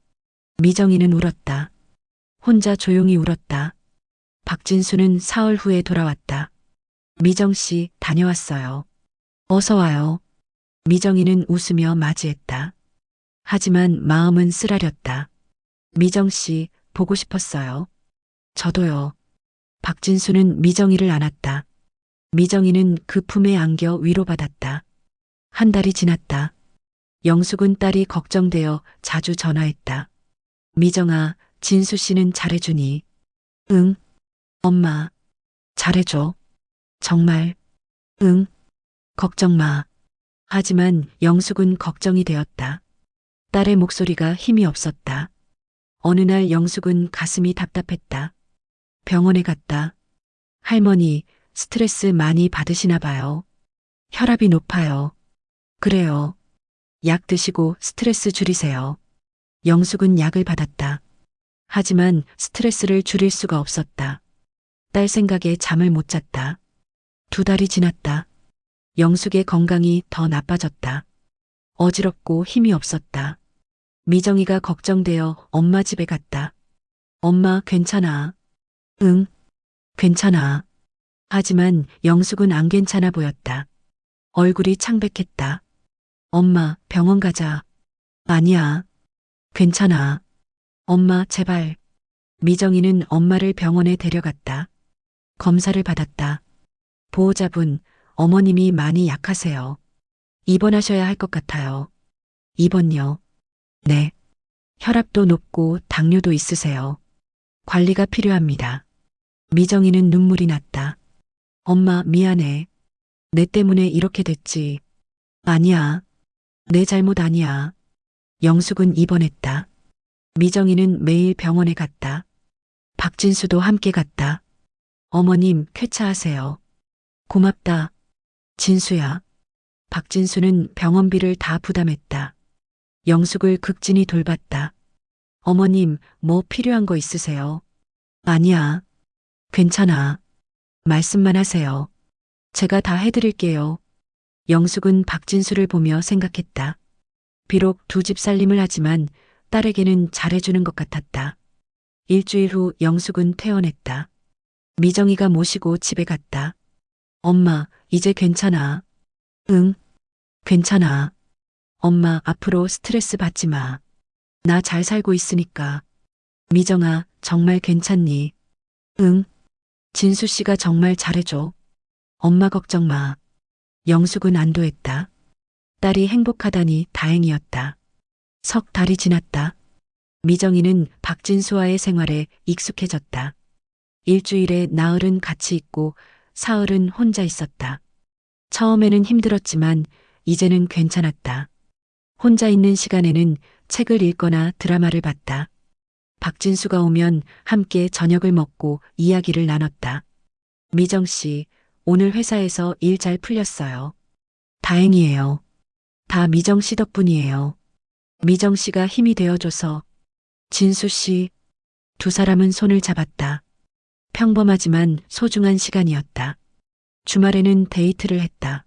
미정이는 울었다. 혼자 조용히 울었다. 박진수는 사흘 후에 돌아왔다. 미정 씨, 다녀왔어요. 어서 와요. 미정이는 웃으며 맞이했다. 하지만 마음은 쓰라렸다. 미정 씨, 보고 싶었어요. 저도요. 박진수는 미정이를 안았다. 미정이는 그 품에 안겨 위로받았다. 한 달이 지났다. 영숙은 딸이 걱정되어 자주 전화했다. 미정아, 진수 씨는 잘해주니? 응. 엄마, 잘해줘. 정말? 응. 걱정 마. 하지만 영숙은 걱정이 되었다. 딸의 목소리가 힘이 없었다. 어느 날 영숙은 가슴이 답답했다. 병원에 갔다. 할머니, 스트레스 많이 받으시나 봐요. 혈압이 높아요. 그래요. 약 드시고 스트레스 줄이세요. 영숙은 약을 받았다. 하지만 스트레스를 줄일 수가 없었다. 딸 생각에 잠을 못 잤다. 두 달이 지났다. 영숙의 건강이 더 나빠졌다. 어지럽고 힘이 없었다. 미정이가 걱정되어 엄마 집에 갔다. 엄마, 괜찮아. 응, 괜찮아. 하지만 영숙은 안 괜찮아 보였다. 얼굴이 창백했다. 엄마, 병원 가자. 아니야. 괜찮아. 엄마, 제발. 미정이는 엄마를 병원에 데려갔다. 검사를 받았다. 보호자분, 어머님이 많이 약하세요. 입원하셔야 할 것 같아요. 입원요? 네. 혈압도 높고 당뇨도 있으세요. 관리가 필요합니다. 미정이는 눈물이 났다. 엄마, 미안해. 내 때문에 이렇게 됐지. 아니야. 내 잘못 아니야. 영숙은 입원했다. 미정이는 매일 병원에 갔다. 박진수도 함께 갔다. 어머님, 쾌차하세요. 고맙다. 진수야. 박진수는 병원비를 다 부담했다. 영숙을 극진히 돌봤다. 어머님, 뭐 필요한 거 있으세요? 아니야. 괜찮아. 말씀만 하세요. 제가 다 해드릴게요. 영숙은 박진수를 보며 생각했다. 비록 두 집 살림을 하지만 딸에게는 잘해주는 것 같았다. 일주일 후 영숙은 퇴원했다. 미정이가 모시고 집에 갔다. 엄마, 이제 괜찮아. 응, 괜찮아. 엄마, 앞으로 스트레스 받지 마. 나 잘 살고 있으니까. 미정아, 정말 괜찮니? 응. 진수 씨가 정말 잘해줘. 엄마 걱정 마. 영숙은 안도했다. 딸이 행복하다니 다행이었다. 석 달이 지났다. 미정이는 박진수와의 생활에 익숙해졌다. 일주일에 나흘은 같이 있고 사흘은 혼자 있었다. 처음에는 힘들었지만 이제는 괜찮았다. 혼자 있는 시간에는 책을 읽거나 드라마를 봤다. 박진수가 오면 함께 저녁을 먹고 이야기를 나눴다. 미정 씨, 오늘 회사에서 일 잘 풀렸어요. 다행이에요. 다 미정 씨 덕분이에요. 미정 씨가 힘이 되어줘서. 진수 씨, 두 사람은 손을 잡았다. 평범하지만 소중한 시간이었다. 주말에는 데이트를 했다.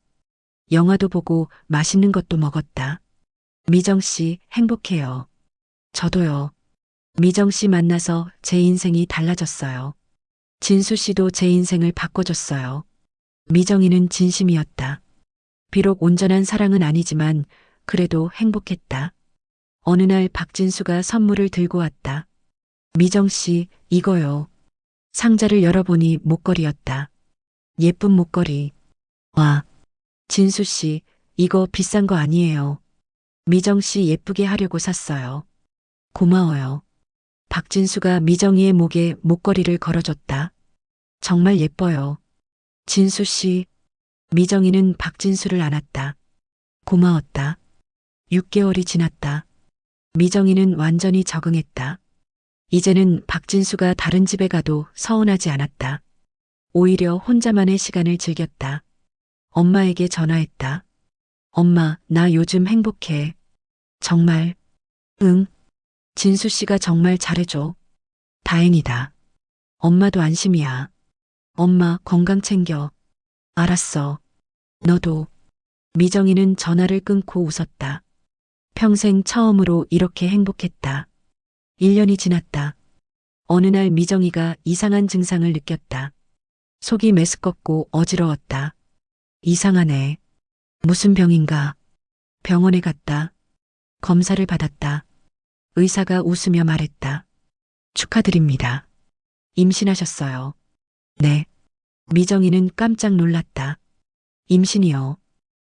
영화도 보고 맛있는 것도 먹었다. 미정 씨 행복해요. 저도요. 미정 씨 만나서 제 인생이 달라졌어요. 진수 씨도 제 인생을 바꿔줬어요. 미정이는 진심이었다. 비록 온전한 사랑은 아니지만 그래도 행복했다. 어느 날 박진수가 선물을 들고 왔다. 미정 씨, 이거요. 상자를 열어보니 목걸이였다. 예쁜 목걸이. 와. 진수 씨, 이거 비싼 거 아니에요. 미정 씨 예쁘게 하려고 샀어요. 고마워요. 박진수가 미정이의 목에 목걸이를 걸어줬다. 정말 예뻐요. 진수 씨, 미정이는 박진수를 안았다. 고마웠다. 6개월이 지났다. 미정이는 완전히 적응했다. 이제는 박진수가 다른 집에 가도 서운하지 않았다. 오히려 혼자만의 시간을 즐겼다. 엄마에게 전화했다. 엄마, 나 요즘 행복해. 정말? 응. 진수 씨가 정말 잘해줘. 다행이다. 엄마도 안심이야. 엄마 건강 챙겨. 알았어. 너도. 미정이는 전화를 끊고 웃었다. 평생 처음으로 이렇게 행복했다. 1년이 지났다. 어느 날 미정이가 이상한 증상을 느꼈다. 속이 메스껍고 어지러웠다. 이상하네. 무슨 병인가? 병원에 갔다. 검사를 받았다. 의사가 웃으며 말했다. 축하드립니다. 임신하셨어요. 네. 미정이는 깜짝 놀랐다. 임신이요.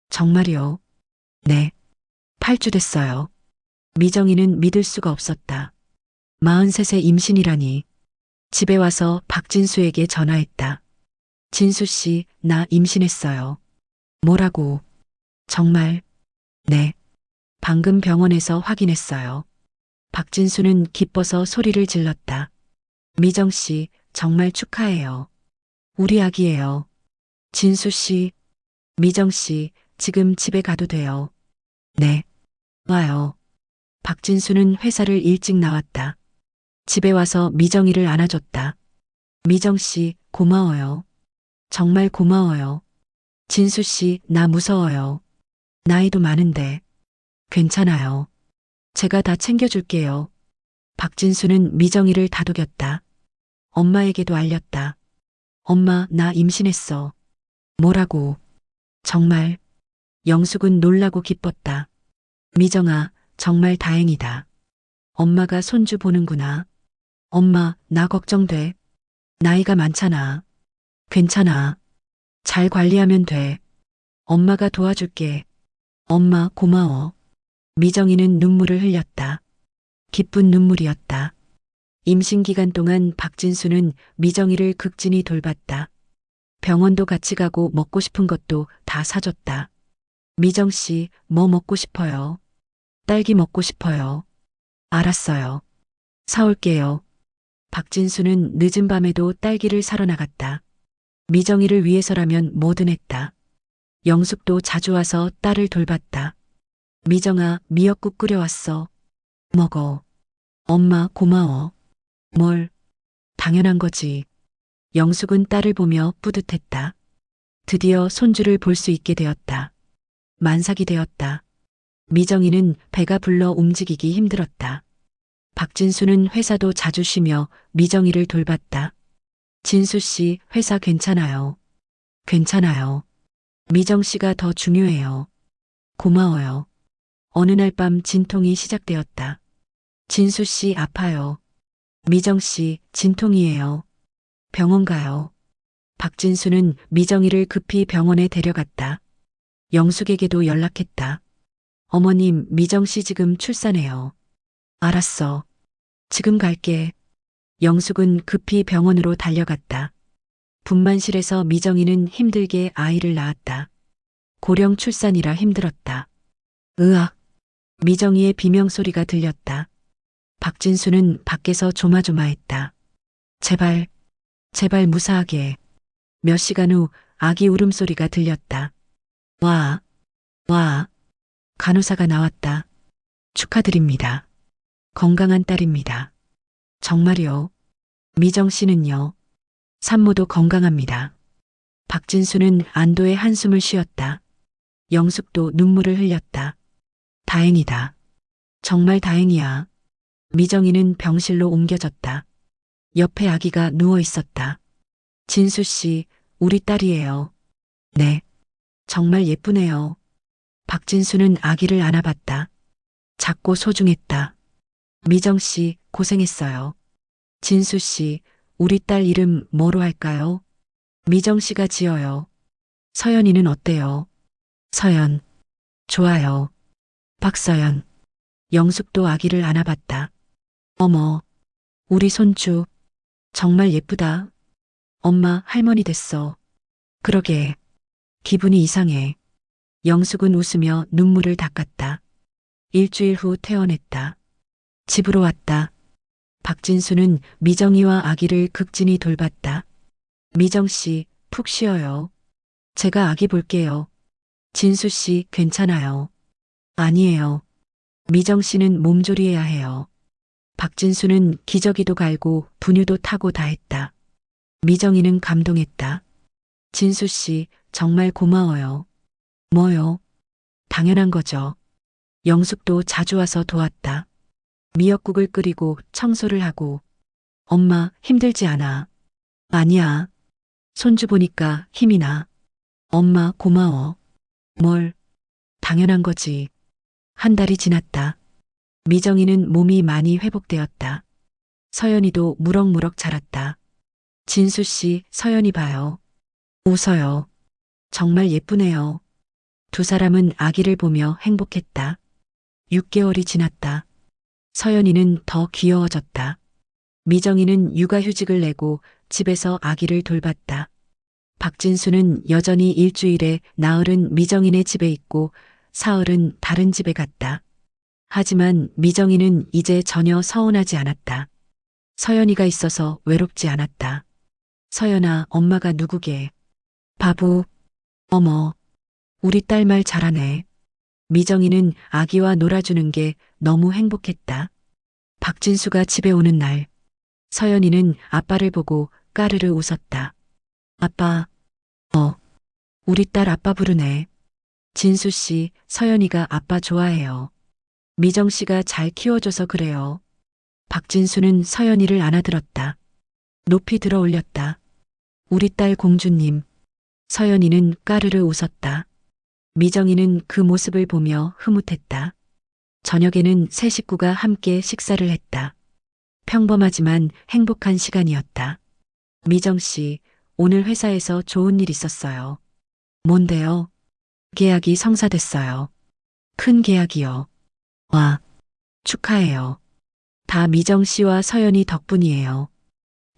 정말이요? 네. 8주 됐어요. 미정이는 믿을 수가 없었다. 43세 임신이라니. 집에 와서 박진수에게 전화했다. 진수 씨, 나 임신했어요. 뭐라고? 정말? 네. 방금 병원에서 확인했어요. 박진수는 기뻐서 소리를 질렀다. 미정 씨, 정말 축하해요. 우리 아기예요. 진수 씨, 미정 씨, 지금 집에 가도 돼요. 네. 와요. 박진수는 회사를 일찍 나왔다. 집에 와서 미정이를 안아줬다. 미정 씨, 고마워요. 정말 고마워요. 진수 씨, 나 무서워요. 나이도 많은데. 괜찮아요. 제가 다 챙겨줄게요. 박진수는 미정이를 다독였다. 엄마에게도 알렸다. 엄마, 나 임신했어. 뭐라고? 정말. 영숙은 놀라고 기뻤다. 미정아, 정말 다행이다. 엄마가 손주 보는구나. 엄마, 나 걱정돼. 나이가 많잖아. 괜찮아. 잘 관리하면 돼. 엄마가 도와줄게. 엄마, 고마워. 미정이는 눈물을 흘렸다. 기쁜 눈물이었다. 임신 기간 동안 박진수는 미정이를 극진히 돌봤다. 병원도 같이 가고 먹고 싶은 것도 다 사줬다. 미정 씨, 뭐 먹고 싶어요? 딸기 먹고 싶어요. 알았어요. 사올게요. 박진수는 늦은 밤에도 딸기를 사러 나갔다. 미정이를 위해서라면 뭐든 했다. 영숙도 자주 와서 딸을 돌봤다. 미정아, 미역국 끓여왔어. 먹어. 엄마 고마워. 뭘? 당연한 거지. 영숙은 딸을 보며 뿌듯했다. 드디어 손주를 볼 수 있게 되었다. 만삭이 되었다. 미정이는 배가 불러 움직이기 힘들었다. 박진수는 회사도 자주 쉬며 미정이를 돌봤다. 진수 씨, 회사 괜찮아요. 괜찮아요. 미정 씨가 더 중요해요. 고마워요. 어느 날 밤 진통이 시작되었다. 진수 씨 아파요. 미정 씨, 진통이에요. 병원 가요. 박진수는 미정이를 급히 병원에 데려갔다. 영숙에게도 연락했다. 어머님, 미정 씨 지금 출산해요. 알았어. 지금 갈게. 영숙은 급히 병원으로 달려갔다. 분만실에서 미정이는 힘들게 아이를 낳았다. 고령 출산이라 힘들었다. 으악. 미정이의 비명소리가 들렸다. 박진수는 밖에서 조마조마했다. 제발, 제발 무사하게. 몇 시간 후 아기 울음소리가 들렸다. 와, 와. 간호사가 나왔다. 축하드립니다. 건강한 딸입니다. 정말요? 미정 씨는요? 산모도 건강합니다. 박진수는 안도의 한숨을 쉬었다. 영숙도 눈물을 흘렸다. 다행이다. 정말 다행이야. 미정이는 병실로 옮겨졌다. 옆에 아기가 누워 있었다. 진수 씨, 우리 딸이에요. 네. 정말 예쁘네요. 박진수는 아기를 안아봤다. 작고 소중했다. 미정 씨, 고생했어요. 진수 씨, 우리 딸 이름 뭐로 할까요? 미정 씨가 지어요. 서연이는 어때요? 서연. 좋아요. 박서연. 영숙도 아기를 안아봤다. 어머, 우리 손주. 정말 예쁘다. 엄마, 할머니 됐어. 그러게. 기분이 이상해. 영숙은 웃으며 눈물을 닦았다. 일주일 후 퇴원했다. 집으로 왔다. 박진수는 미정이와 아기를 극진히 돌봤다. 미정 씨, 푹 쉬어요. 제가 아기 볼게요. 진수 씨, 괜찮아요. 아니에요. 미정 씨는 몸조리해야 해요. 박진수는 기저귀도 갈고 분유도 타고 다 했다. 미정이는 감동했다. 진수 씨, 정말 고마워요. 뭐요? 당연한 거죠. 영숙도 자주 와서 도왔다. 미역국을 끓이고 청소를 하고. 엄마, 힘들지 않아. 아니야. 손주 보니까 힘이 나. 엄마, 고마워. 뭘? 당연한 거지. 한 달이 지났다. 미정이는 몸이 많이 회복되었다. 서연이도 무럭무럭 자랐다. 진수 씨, 서연이 봐요. 웃어요. 정말 예쁘네요. 두 사람은 아기를 보며 행복했다. 6개월이 지났다. 서연이는 더 귀여워졌다. 미정이는 육아휴직을 내고 집에서 아기를 돌봤다. 박진수는 여전히 일주일에 나흘은 미정이네 집에 있고 사흘은 다른 집에 갔다. 하지만 미정이는 이제 전혀 서운하지 않았다. 서연이가 있어서 외롭지 않았다. 서연아, 엄마가 누구게? 바보. 어머, 우리 딸 말 잘하네. 미정이는 아기와 놀아주는 게 너무 행복했다. 박진수가 집에 오는 날, 서연이는 아빠를 보고 까르르 웃었다. 아빠, 우리 딸 아빠 부르네. 진수 씨, 서연이가 아빠 좋아해요. 미정 씨가 잘 키워줘서 그래요. 박진수는 서연이를 안아들었다. 높이 들어 올렸다. 우리 딸 공주님. 서연이는 까르르 웃었다. 미정이는 그 모습을 보며 흐뭇했다. 저녁에는 세 식구가 함께 식사를 했다. 평범하지만 행복한 시간이었다. 미정 씨, 오늘 회사에서 좋은 일 있었어요. 뭔데요? 계약이 성사됐어요. 큰 계약이요. 와, 축하해요. 다 미정 씨와 서연이 덕분이에요.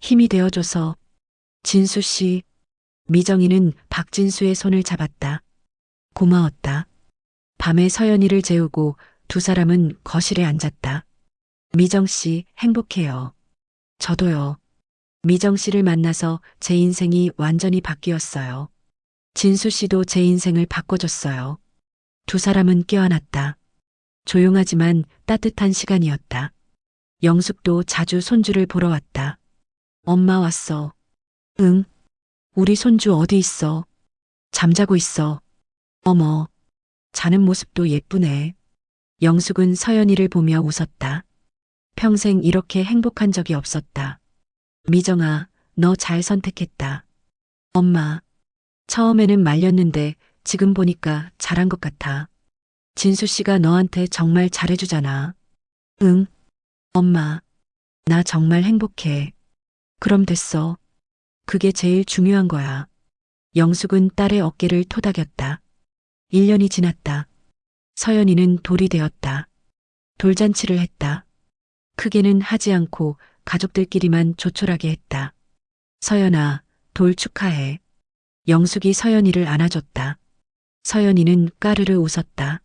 힘이 되어줘서. 진수 씨, 미정이는 박진수의 손을 잡았다. 고마웠다. 밤에 서연이를 재우고 두 사람은 거실에 앉았다. 미정 씨, 행복해요. 저도요. 미정 씨를 만나서 제 인생이 완전히 바뀌었어요. 진수 씨도 제 인생을 바꿔줬어요. 두 사람은 껴안았다. 조용하지만 따뜻한 시간이었다. 영숙도 자주 손주를 보러 왔다. 엄마 왔어. 응. 우리 손주 어디 있어? 잠자고 있어. 어머, 자는 모습도 예쁘네. 영숙은 서연이를 보며 웃었다. 평생 이렇게 행복한 적이 없었다. 미정아, 너 잘 선택했다. 엄마, 처음에는 말렸는데 지금 보니까 잘한 것 같아. 진수 씨가 너한테 정말 잘해주잖아. 응, 엄마, 나 정말 행복해. 그럼 됐어. 그게 제일 중요한 거야. 영숙은 딸의 어깨를 토닥였다. 1년이 지났다. 서연이는 돌이 되었다. 돌잔치를 했다. 크게는 하지 않고 가족들끼리만 조촐하게 했다. 서연아, 돌 축하해. 영숙이 서연이를 안아줬다. 서연이는 까르르 웃었다.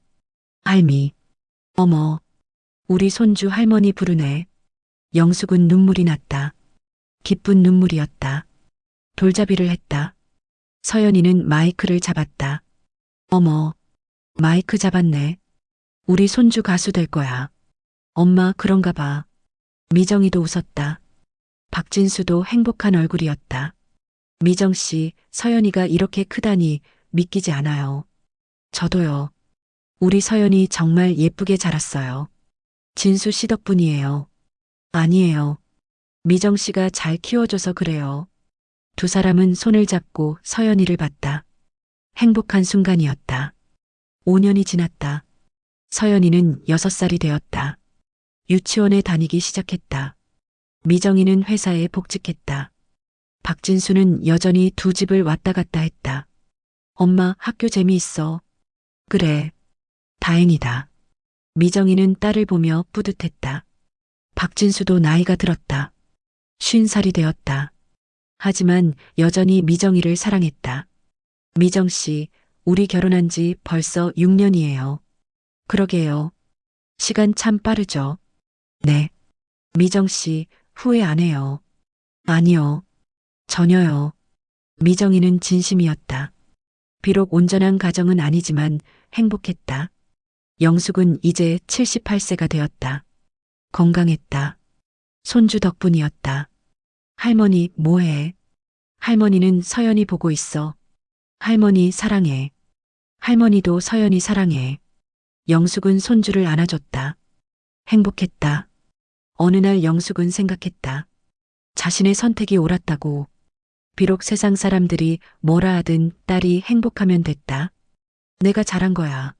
할미, 어머, 우리 손주 할머니 부르네. 영숙은 눈물이 났다. 기쁜 눈물이었다. 돌잡이를 했다. 서연이는 마이크를 잡았다. 어머, 마이크 잡았네. 우리 손주 가수 될 거야. 엄마 그런가 봐. 미정이도 웃었다. 박진수도 행복한 얼굴이었다. 미정 씨, 서연이가 이렇게 크다니 믿기지 않아요. 저도요. 우리 서연이 정말 예쁘게 자랐어요. 진수 씨 덕분이에요. 아니에요. 미정 씨가 잘 키워줘서 그래요. 두 사람은 손을 잡고 서연이를 봤다. 행복한 순간이었다. 5년이 지났다. 서연이는 6살이 되었다. 유치원에 다니기 시작했다. 미정이는 회사에 복직했다. 박진수는 여전히 두 집을 왔다 갔다 했다. 엄마 학교 재미있어. 그래. 다행이다. 미정이는 딸을 보며 뿌듯했다. 박진수도 나이가 들었다. 50살이 되었다. 하지만 여전히 미정이를 사랑했다. 미정 씨, 우리 결혼한 지 벌써 6년이에요. 그러게요. 시간 참 빠르죠. 네. 미정 씨, 후회 안 해요. 아니요. 전혀요. 미정이는 진심이었다. 비록 온전한 가정은 아니지만 행복했다. 영숙은 이제 78세가 되었다. 건강했다. 손주 덕분이었다. 할머니, 뭐해? 할머니는 서연이 보고 있어. 할머니 사랑해. 할머니도 서연이 사랑해. 영숙은 손주를 안아줬다. 행복했다. 어느 날 영숙은 생각했다. 자신의 선택이 옳았다고. 비록 세상 사람들이 뭐라 하든 딸이 행복하면 됐다. 내가 잘한 거야.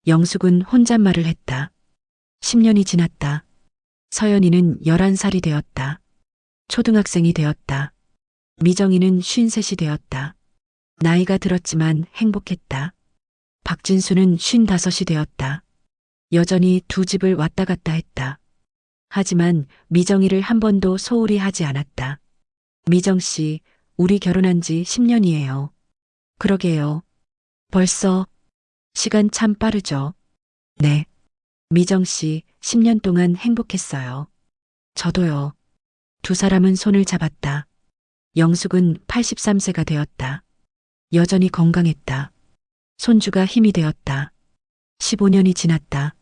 영숙은 혼잣말을 했다. 10년이 지났다. 서연이는 11살이 되었다. 초등학생이 되었다. 미정이는 53이 되었다. 나이가 들었지만 행복했다. 박진수는 55이 되었다. 여전히 두 집을 왔다 갔다 했다. 하지만 미정이를 한 번도 소홀히 하지 않았다. 미정 씨, 우리 결혼한 지 10년이에요. 그러게요. 벌써 시간 참 빠르죠. 네. 미정 씨, 10년 동안 행복했어요. 저도요. 두 사람은 손을 잡았다. 영숙은 83세가 되었다. 여전히 건강했다. 손주가 힘이 되었다. 15년이 지났다.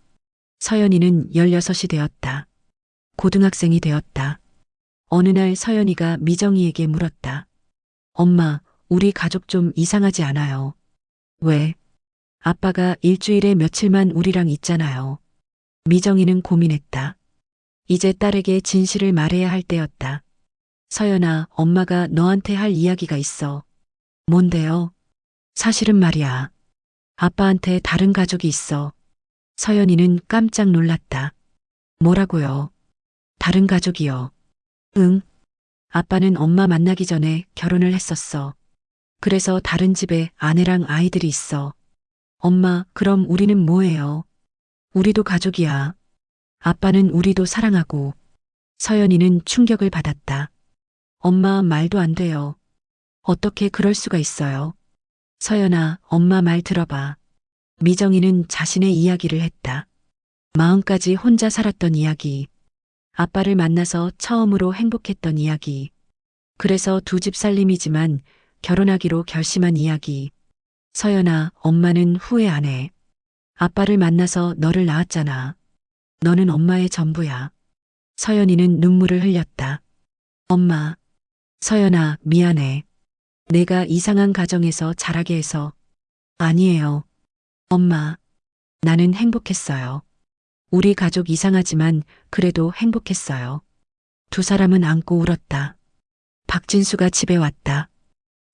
서연이는 16이 되었다. 고등학생이 되었다. 어느 날 서연이가 미정이에게 물었다. 엄마, 우리 가족 좀 이상하지 않아요? 왜? 아빠가 일주일에 며칠만 우리랑 있잖아요. 미정이는 고민했다. 이제 딸에게 진실을 말해야 할 때였다. 서연아, 엄마가 너한테 할 이야기가 있어. 뭔데요? 사실은 말이야. 아빠한테 다른 가족이 있어. 서연이는 깜짝 놀랐다. 뭐라고요? 다른 가족이요. 응. 아빠는 엄마 만나기 전에 결혼을 했었어. 그래서 다른 집에 아내랑 아이들이 있어. 엄마, 그럼 우리는 뭐예요? 우리도 가족이야. 아빠는 우리도 사랑하고. 서연이는 충격을 받았다. 엄마 말도 안 돼요. 어떻게 그럴 수가 있어요? 서연아, 엄마 말 들어봐. 미정이는 자신의 이야기를 했다. 마음까지 혼자 살았던 이야기. 아빠를 만나서 처음으로 행복했던 이야기. 그래서 두 집 살림이지만 결혼하기로 결심한 이야기. 서연아, 엄마는 후회 안 해. 아빠를 만나서 너를 낳았잖아. 너는 엄마의 전부야. 서연이는 눈물을 흘렸다. 엄마, 서연아, 미안해. 내가 이상한 가정에서 자라게 해서. 아니에요. 엄마, 나는 행복했어요. 우리 가족 이상하지만 그래도 행복했어요. 두 사람은 안고 울었다. 박진수가 집에 왔다.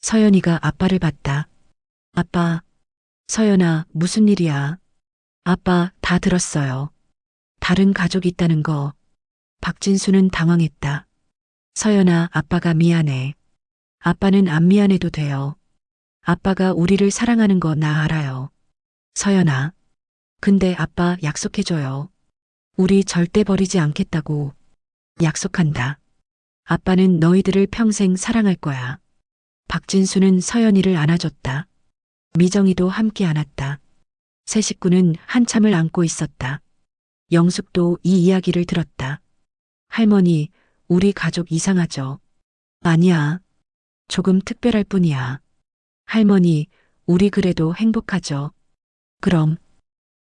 서연이가 아빠를 봤다. 아빠, 서연아, 무슨 일이야? 아빠, 다 들었어요. 다른 가족이 있다는 거. 박진수는 당황했다. 서연아, 아빠가 미안해. 아빠는 안 미안해도 돼요. 아빠가 우리를 사랑하는 거 나 알아요. 서연아, 근데 아빠 약속해줘요. 우리 절대 버리지 않겠다고. 약속한다. 아빠는 너희들을 평생 사랑할 거야. 박진수는 서연이를 안아줬다. 미정이도 함께 안았다. 세 식구는 한참을 안고 있었다. 영숙도 이 이야기를 들었다. 할머니, 우리 가족 이상하죠? 아니야. 조금 특별할 뿐이야. 할머니, 우리 그래도 행복하죠? 그럼,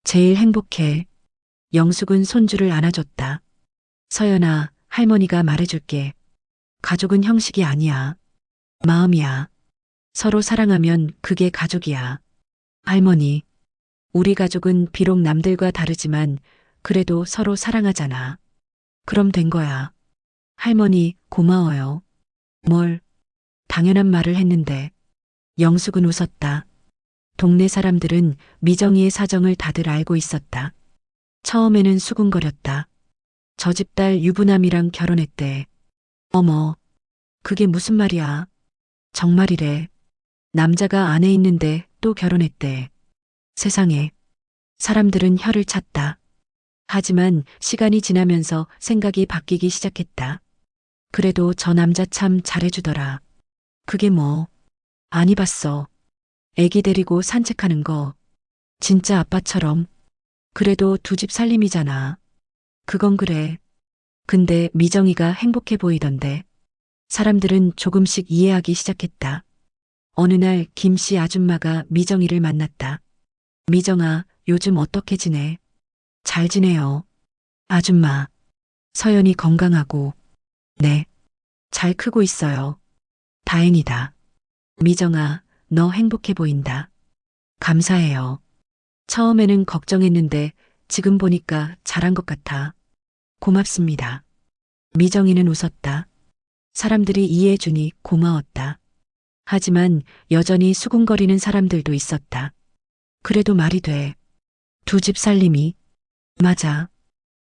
제일 행복해. 영숙은 손주를 안아줬다. 서연아, 할머니가 말해줄게. 가족은 형식이 아니야. 마음이야. 서로 사랑하면 그게 가족이야. 할머니, 우리 가족은 비록 남들과 다르지만 그래도 서로 사랑하잖아. 그럼 된 거야. 할머니, 고마워요. 뭘, 당연한 말을 했는데. 영숙은 웃었다. 동네 사람들은 미정이의 사정을 다들 알고 있었다. 처음에는 수군거렸다. 저 집 딸 유부남이랑 결혼했대. 어머, 그게 무슨 말이야? 정말이래. 남자가 아내 있는데 또 결혼했대. 세상에. 사람들은 혀를 찼다. 하지만 시간이 지나면서 생각이 바뀌기 시작했다. 그래도 저 남자 참 잘해주더라. 그게 뭐. 아니 봤어. 애기 데리고 산책하는 거. 진짜 아빠처럼. 그래도 두 집 살림이잖아. 그건 그래. 근데 미정이가 행복해 보이던데. 사람들은 조금씩 이해하기 시작했다. 어느 날 김씨 아줌마가 미정이를 만났다. 미정아, 요즘 어떻게 지내? 잘 지내요. 아줌마. 서연이 건강하고. 네. 잘 크고 있어요. 다행이다. 미정아, 너 행복해 보인다. 감사해요. 처음에는 걱정했는데 지금 보니까 잘한 것 같아. 고맙습니다. 미정이는 웃었다. 사람들이 이해해주니 고마웠다. 하지만 여전히 수군거리는 사람들도 있었다. 그래도 말이 돼. 두 집 살림이. 맞아.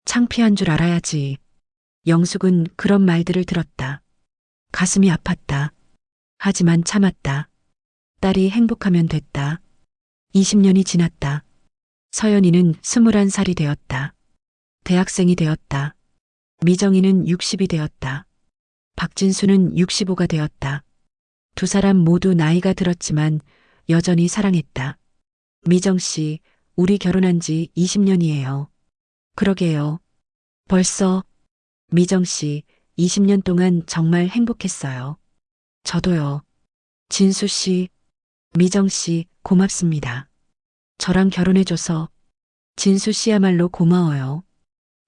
창피한 줄 알아야지. 영숙은 그런 말들을 들었다. 가슴이 아팠다. 하지만 참았다. 딸이 행복하면 됐다. 20년이 지났다. 서연이는 21살이 되었다. 대학생이 되었다. 미정이는 60이 되었다. 박진수는 65가 되었다. 두 사람 모두 나이가 들었지만 여전히 사랑했다. 미정 씨, 우리 결혼한 지 20년이에요. 그러게요. 벌써. 미정 씨, 20년 동안 정말 행복했어요. 저도요. 진수 씨, 미정 씨, 고맙습니다. 저랑 결혼해줘서. 진수 씨야말로 고마워요.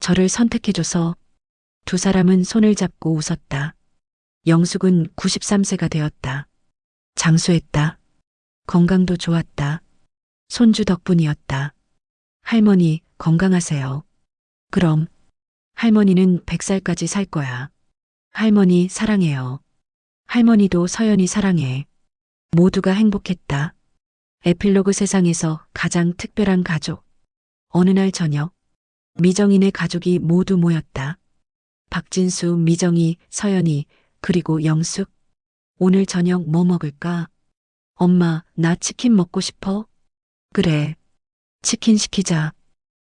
저를 선택해줘서. 두 사람은 손을 잡고 웃었다. 영숙은 93세가 되었다. 장수했다. 건강도 좋았다. 손주 덕분이었다. 할머니, 건강하세요. 그럼, 할머니는 100살까지 살 거야. 할머니, 사랑해요. 할머니도 서연이 사랑해. 모두가 행복했다. 에필로그 세상에서 가장 특별한 가족. 어느 날 저녁, 미정이네 가족이 모두 모였다. 박진수, 미정이, 서연이, 그리고 영숙. 오늘 저녁 뭐 먹을까? 엄마, 나 치킨 먹고 싶어? 그래. 치킨 시키자.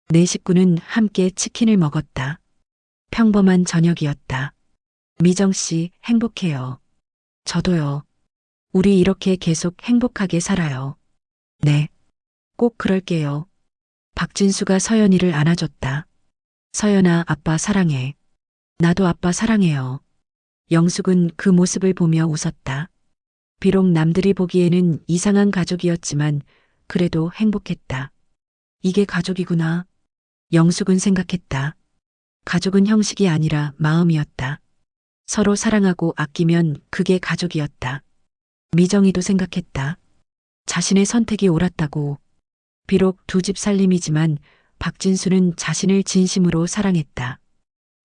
네 식구는 함께 치킨을 먹었다. 평범한 저녁이었다. 미정 씨, 행복해요. 저도요. 우리 이렇게 계속 행복하게 살아요. 네. 꼭 그럴게요. 박진수가 서연이를 안아줬다. 서연아, 아빠 사랑해. 나도 아빠 사랑해요. 영숙은 그 모습을 보며 웃었다. 비록 남들이 보기에는 이상한 가족이었지만 그래도 행복했다. 이게 가족이구나. 영숙은 생각했다. 가족은 형식이 아니라 마음이었다. 서로 사랑하고 아끼면 그게 가족이었다. 미정이도 생각했다. 자신의 선택이 옳았다고. 비록 두 집 살림이지만 박진수는 자신을 진심으로 사랑했다.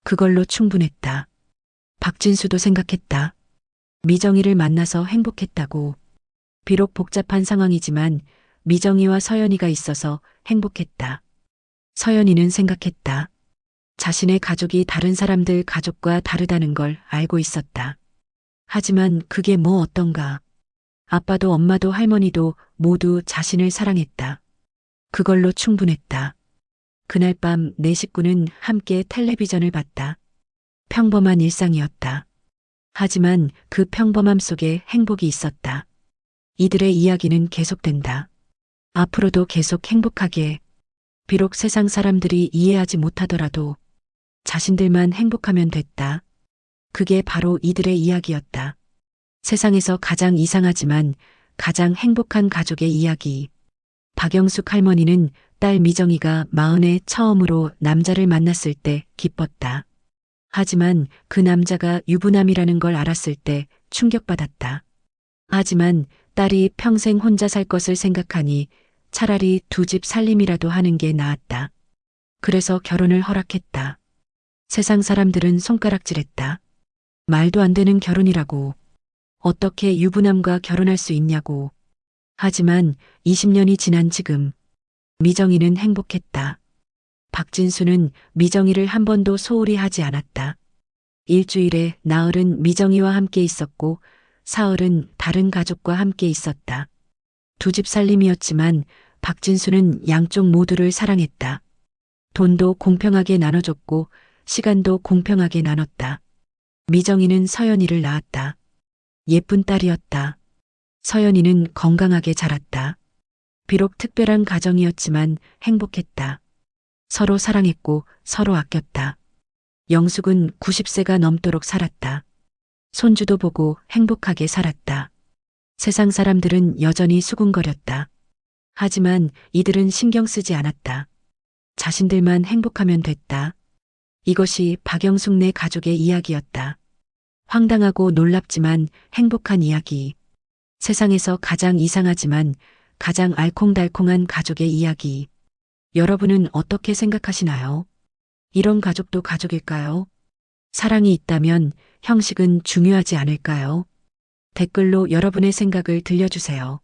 그걸로 충분했다. 박진수도 생각했다. 미정이를 만나서 행복했다고. 비록 복잡한 상황이지만 미정이와 서연이가 있어서 행복했다. 서연이는 생각했다. 자신의 가족이 다른 사람들 가족과 다르다는 걸 알고 있었다. 하지만 그게 뭐 어떤가. 아빠도 엄마도 할머니도 모두 자신을 사랑했다. 그걸로 충분했다. 그날 밤 네 식구는 함께 텔레비전을 봤다. 평범한 일상이었다. 하지만 그 평범함 속에 행복이 있었다. 이들의 이야기는 계속된다. 앞으로도 계속 행복하게. 비록 세상 사람들이 이해하지 못하더라도 자신들만 행복하면 됐다. 그게 바로 이들의 이야기였다. 세상에서 가장 이상하지만 가장 행복한 가족의 이야기. 박영숙 할머니는 딸 미정이가 마흔에 처음으로 남자를 만났을 때 기뻤다. 하지만 그 남자가 유부남이라는 걸 알았을 때 충격받았다. 하지만 딸이 평생 혼자 살 것을 생각하니 차라리 두 집 살림이라도 하는 게 나았다. 그래서 결혼을 허락했다. 세상 사람들은 손가락질했다. 말도 안 되는 결혼이라고. 어떻게 유부남과 결혼할 수 있냐고. 하지만 20년이 지난 지금 미정이는 행복했다. 박진수는 미정이를 한 번도 소홀히 하지 않았다. 일주일에 나흘은 미정이와 함께 있었고 사흘은 다른 가족과 함께 있었다. 두 집 살림이었지만 박진수는 양쪽 모두를 사랑했다. 돈도 공평하게 나눠줬고 시간도 공평하게 나눴다. 미정이는 서연이를 낳았다. 예쁜 딸이었다. 서연이는 건강하게 자랐다. 비록 특별한 가정이었지만 행복했다. 서로 사랑했고 서로 아꼈다. 영숙은 90세가 넘도록 살았다. 손주도 보고 행복하게 살았다. 세상 사람들은 여전히 수군거렸다. 하지만 이들은 신경 쓰지 않았다. 자신들만 행복하면 됐다. 이것이 박영숙네 가족의 이야기였다. 황당하고 놀랍지만 행복한 이야기. 세상에서 가장 이상하지만 가장 알콩달콩한 가족의 이야기. 여러분은 어떻게 생각하시나요? 이런 가족도 가족일까요? 사랑이 있다면 형식은 중요하지 않을까요? 댓글로 여러분의 생각을 들려주세요.